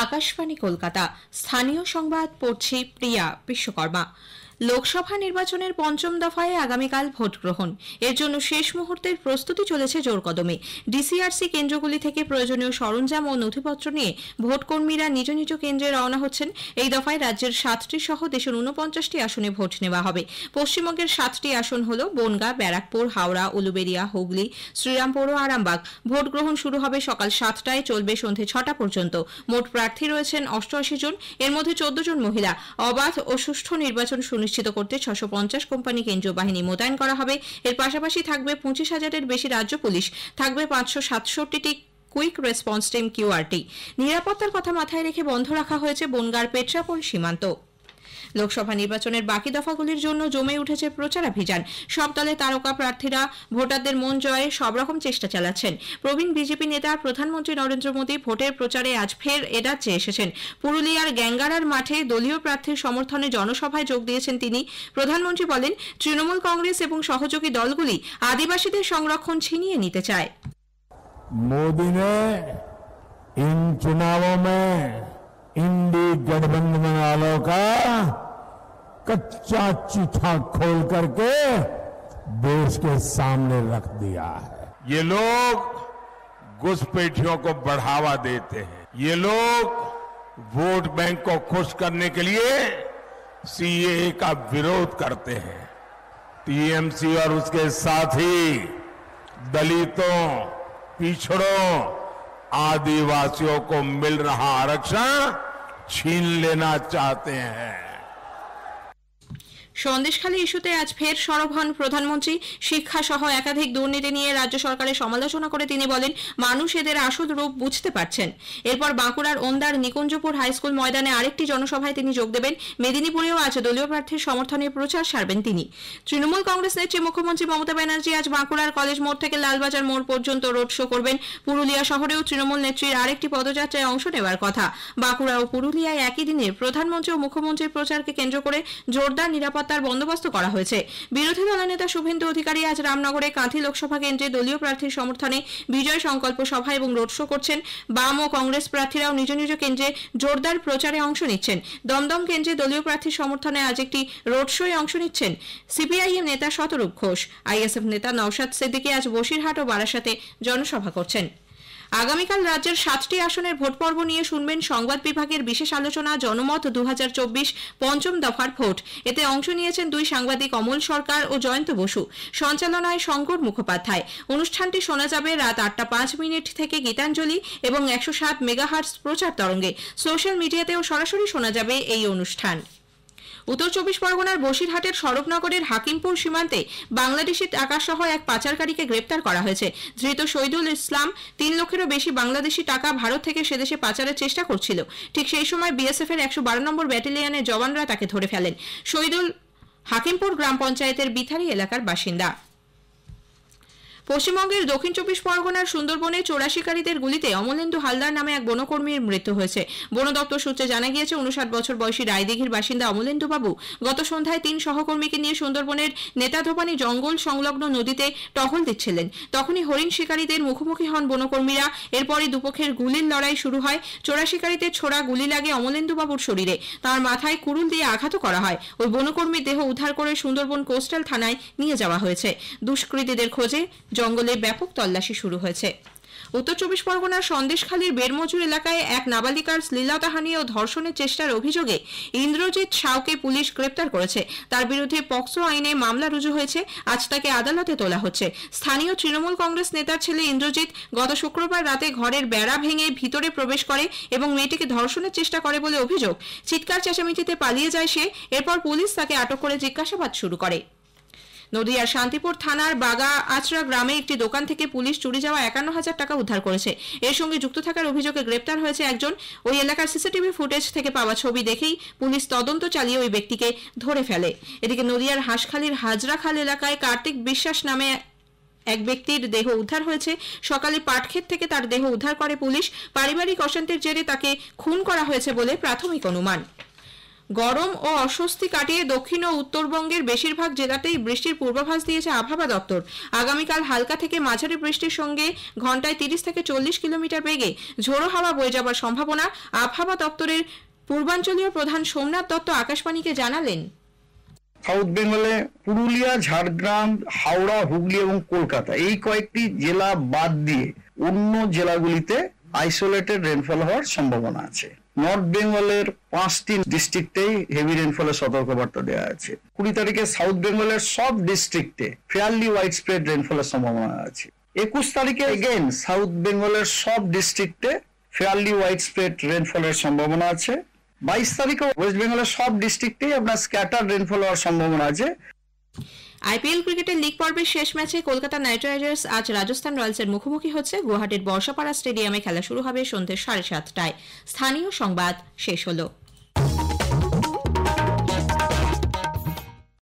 আকাশবাণী কলকাতা। স্থানীয় সংবাদ পড়ছি প্রিয়া বিশ্বকর্মা। লোকসভা নির্বাচনের পঞ্চম দফায় আগামীকাল ভোট গ্রহণ। এর জন্য শেষ মুহূর্তের প্রস্তুতি চলেছে জোর কদমে। ডিসিআরসি কেন্দ্রগুলি থেকে প্রয়োজনীয় সরঞ্জাম ও নথিপত্র নিয়ে ভোটকর্মীরা নিজ নিজ কেন্দ্রে রওনা হচ্ছেন। এই দফায় রাজ্যের 7টি সহ দেশের 49টি আসনে ভোট নেওয়া হবে। পশ্চিমবঙ্গের 7টি আসন হল বনগাঁ, ব্যারাকপুর, হাওড়া, উলুবেড়িয়া, হুগলি, শ্রীরামপুর ও আরামবাগ। ভোট গ্রহণ শুরু হবে সকাল 7টায়, চলবে সন্ধে 6টা পর্যন্ত। মোট প্রার্থী রয়েছেন 88 জন, এর মধ্যে 14 জন মহিলা। অবাধ ও সুষ্ঠু নির্বাচন নিশ্চিত করতে 650 কোম্পানি কেন্দ্রীয় বাহিনী মোতায়েন করা হবে। এর পাশাপাশি থাকবে 25,000-এর বেশি রাজ্য পুলিশ, থাকবে 567টি কুইক রেসপন্স টিম কিউআরটি। নিরাপত্তার কথা মাথায় রেখে বন্ধ রাখা হয়েছে বনগাঁর পেট্রাপোল সীমান্ত। লোকসভা নির্বাচনের বাকি দফাগুলির জন্য জমে উঠেছে প্রচারাভিযান। সব দলে তারকা প্রার্থীরা ভোটারদের মন জয়ে সব রকম চেষ্টা চালাচ্ছেন। প্রবীণ বিজেপি নেতা প্রধানমন্ত্রী নরেন্দ্র মোদী ভোটের প্রচারে আজ ফের এরাজ্যে এসেছেন। পুরুলিয়ার গ্যাঙ্গারার মাঠে দলীয় প্রার্থীর সমর্থনে জনসভায় যোগ দিয়েছেন তিনি। প্রধানমন্ত্রী বলেন, তৃণমূল কংগ্রেস এবং সহযোগী দলগুলি আদিবাসীদের সংরক্ষণ ছিনিয়ে নিতে চায়। मोदी ने इन चुनावों में इंडी गठबंधन वालों का कच्चा चिट्ठा खोल करके देश के सामने रख दिया है। ये लोग घुसपैठियों को बढ़ावा देते हैं। ये लोग वोट बैंक को खुश करने के लिए सीएए का विरोध करते हैं। टीएमसी और उसके साथी दलितों, पिछड़ों, आदिवासियों को मिल रहा आरक्षण छीन लेना चाहते हैं। সন্দেশখালী ইস্যুতে আজ ফের সরব হন প্রধানমন্ত্রী। শিক্ষা সহ একাধিক দুর্নীতি নিয়ে রাজ্য সরকারের সমালোচনা করে তিনি বলেন, মানুষ এদের আসল রূপ বুঝতে পারছেন। এরপর বাঁকুড়ার ওন্দার নিকুঞ্জপুর হাইস্কুল ময়দানে আরেকটি জনসভায় তিনি যোগ দেবেন। মেদিনীপুরেও আজ দলীয় প্রার্থীর সমর্থনে প্রচার সারবেন তিনি। তৃণমূল কংগ্রেস নেত্রী মুখ্যমন্ত্রী মমতা ব্যানার্জি আজ বাঁকুড়ার কলেজ মোড় থেকে লালবাজার মোড় পর্যন্ত রোড শো করবেন। পুরুলিয়া শহরেও তৃণমূল নেত্রীর আরেকটি পদযাত্রায় অংশ নেওয়ার কথা। বাঁকুড়া ও পুরুলিয়ায় একই দিনে প্রধানমন্ত্রী ও মুখ্যমন্ত্রীর প্রচারকে কেন্দ্র করে জোরদার নিরাপত্তার বন্দোবস্ত করা হয়েছে। বিরোধী দলনেতা শুভেন্দু অধিকারী আজ রামনগরে কাঁথি লোকসভা কেন্দ্রে দলীয় প্রার্থীর সমর্থনে বিজয় সংকল্প সভা এবং রোড শো করছেন। বাম ও কংগ্রেস প্রার্থীরাও নিজ নিজ কেন্দ্রে জোরদার প্রচারে অংশ নিচ্ছেন। দমদম কেন্দ্রে দলীয় প্রার্থীর সমর্থনে আজ একটি রোড শোয়ে অংশ নিচ্ছেন সিপিআইএম নেতা শতরূপ ঘোষ। আইএসএফ নেতা নওশাদ সিদ্দিকী আজ বসিরহাট ও বারাসাতে জনসভা করছেন। আগামীকাল রাজ্যের 7টি আসনের ভোট পর্ব নিয়ে শুনবেন সংবাদ বিভাগের বিশেষ আলোচনা জনমত 2024 পঞ্চম দফার ভোট। এতে অংশ নিয়েছেন দুই সাংবাদিক অমল সরকার ও জয়ন্ত বসু। সঞ্চালনায় শঙ্কর মুখোপাধ্যায়। অনুষ্ঠানটি শোনা যাবে রাত 8:05 থেকে গীতাঞ্জলি এবং 107 মেগাহার্টজ প্রচার তরঙ্গে। সোশ্যাল মিডিয়াতেও সরাসরি শোনা যাবে এই অনুষ্ঠান। উত্তর 24 পরগনার বসিরহাটের সরবনগরের হাকিমপুর সীমান্তে বাংলাদেশি টাকা সহ এক পাচারকারীকে গ্রেপ্তার করা হয়েছে। ধৃত শহীদুল ইসলাম 3 লক্ষেরও বেশি বাংলাদেশি টাকা ভারত থেকে সেদেশে পাচারের চেষ্টা করছিল। ঠিক সেই সময় বিএসএফ এর 112 নম্বর ব্যাটালিয়নের জওয়ানরা তাকে ধরে ফেলেন। শহীদুল হাকিমপুর গ্রাম পঞ্চায়েতের বিথারি এলাকার বাসিন্দা। পশ্চিমবঙ্গের দক্ষিণ 24 পরগনার সুন্দরবনে চোরা শিকারীদের গুলিতে অমলেন্দু হালদার নামে এক বনকর্মীর মৃত্যু হয়েছে। বন দপ্তর সূত্রে জানা গিয়েছে, 59 বছর বয়সী রায়দিঘির বাসিন্দা অমলেন্দু বাবু গত সন্ধ্যায় 3 সহকর্মীকে নিয়ে সুন্দরবনের নেতাধোপানি জঙ্গল সংলগ্ন নদীতে টহল দিচ্ছিলেন। তখনই হরিণ শিকারীদের মুখোমুখি হন বনকর্মীরা। এরপরই দুপক্ষের গুলির লড়াই শুরু হয়। চোরা শিকারীদের ছোড়া গুলি লাগে অমলেন্দু বাবুর শরীরে। তার মাথায় কুড়ুল দিয়ে আঘাত করা হয়। ওই বনকর্মীর দেহ উদ্ধার করে সুন্দরবন কোস্টাল থানায় নিয়ে যাওয়া হয়েছে। দুষ্কৃতীদের খোঁজে জঙ্গলে ব্যাপক তল্লাশি শুরু হয়েছে। উত্তর 24 পরগনার সন্দেশখালীর বেরমজুর এলাকায় এক নাবালিকার শ্লীলতাহানি ও ধর্ষণের চেষ্টার অভিযোগে ইন্দ্রজিৎ সাউকে পুলিশ গ্রেপ্তার করেছে। তার বিরুদ্ধে পক্সো আইনে মামলা রুজু হয়েছে। আজ তাকে আদালতে তোলা হচ্ছে। স্থানীয় তৃণমূল কংগ্রেস নেতার ছেলে ইন্দ্রজিৎ গত শুক্রবার রাতে ঘরের বেড়া ভেঙে ভিতরে প্রবেশ করে এবং মেয়েটিকে ধর্ষণের চেষ্টা করে বলে অভিযোগ। চিৎকার চেঁচামেচিতে পালিয়ে যায় সে। এরপর পুলিশ তাকে আটক করে জিজ্ঞাসাবাদ শুরু করে। নদিয়ার শান্তিপুর থানার বাগা আচরা গ্রামে একটি দোকান থেকে পুলিশ চুরি যাওয়া 51,000 টাকা উদ্ধার করেছে। এর সঙ্গে যুক্ত থাকার অভিযোগে গ্রেপ্তার হয়েছে একজন। ওই এলাকার সিসিটিভি ফুটেজ থেকে পাওয়া ছবি দেখেই পুলিশ তদন্ত চালিয়ে ওই ব্যক্তিকে ধরে ফেলে। এদিকে নদিয়ার হাঁসখালীর হাজরাখাল এলাকায় কার্তিক বিশ্বাস নামে এক ব্যক্তির দেহ উদ্ধার হয়েছে। সকালে পাটক্ষেত থেকে তার দেহ উদ্ধার করে পুলিশ। পারিবারিক অশান্তির জেরে তাকে খুন করা হয়েছে বলে প্রাথমিক অনুমান। গরম ও অস্বস্তি কাটিয়ে দক্ষিণ ও উত্তরবঙ্গের বেশিরভাগ জেলাতেই বৃষ্টির পূর্বাভাস দিয়েছে আবহাওয়া দপ্তর। আগামীকাল হালকা থেকে মাঝারি বৃষ্টির সঙ্গে ঘন্টায় 30 থেকে 40 কিলোমিটার বেগে ঝোড়ো হাওয়া বয়ে যাবার সম্ভাবনা। আবহাওয়া দপ্তরের পূর্বাঞ্চলীয় প্রধান সোমনাথ দত্ত আকাশবাণীকে জানালেন, সাউথ বেঙ্গলে পুরুলিয়া, ঝাড়গ্রাম, হাওড়া, হুগলি এবং কলকাতা এই কয়েকটি জেলা বাদ দিয়ে অন্য জেলাগুলিতে আইসোলেটেড রেনফল হওয়ার সম্ভাবনা আছে। নর্থ বেঙ্গলের 5টি ডিস্ট্রিক্টেই হেভি রেনফলের সতর্কবার্তা দেওয়া আছে। 20 তারিখে সাউথ বেঙ্গলের সব ডিস্ট্রিক্টে ফেয়ারলি ওয়াইড স্প্রেড রেনফলের সম্ভাবনা আছে। 21 তারিখে এগেইন সাউথ বেঙ্গলের সব ডিস্ট্রিক্টে ফেয়ারলি ওয়াইড স্প্রেড রেনফলের সম্ভাবনা আছে। 22 তারিখে ওয়েস্ট বেঙ্গলের সব ডিস্ট্রিক্টেই আপনার স্ক্যাটার রেনফল হওয়ার সম্ভাবনা আছে। আইপিএল ক্রিকেটের লিগ পর্বের শেষ ম্যাচে কলকাতা নাইট রাইডার্স আজ রাজস্থান রয়্যালসের মুখোমুখি হচ্ছে। গুয়াহাটির বর্ষাপাড়া স্টেডিয়ামে খেলা শুরু হবে সন্ধ্যে 7:30টায়। স্থানীয় সংবাদ শেষ হলো।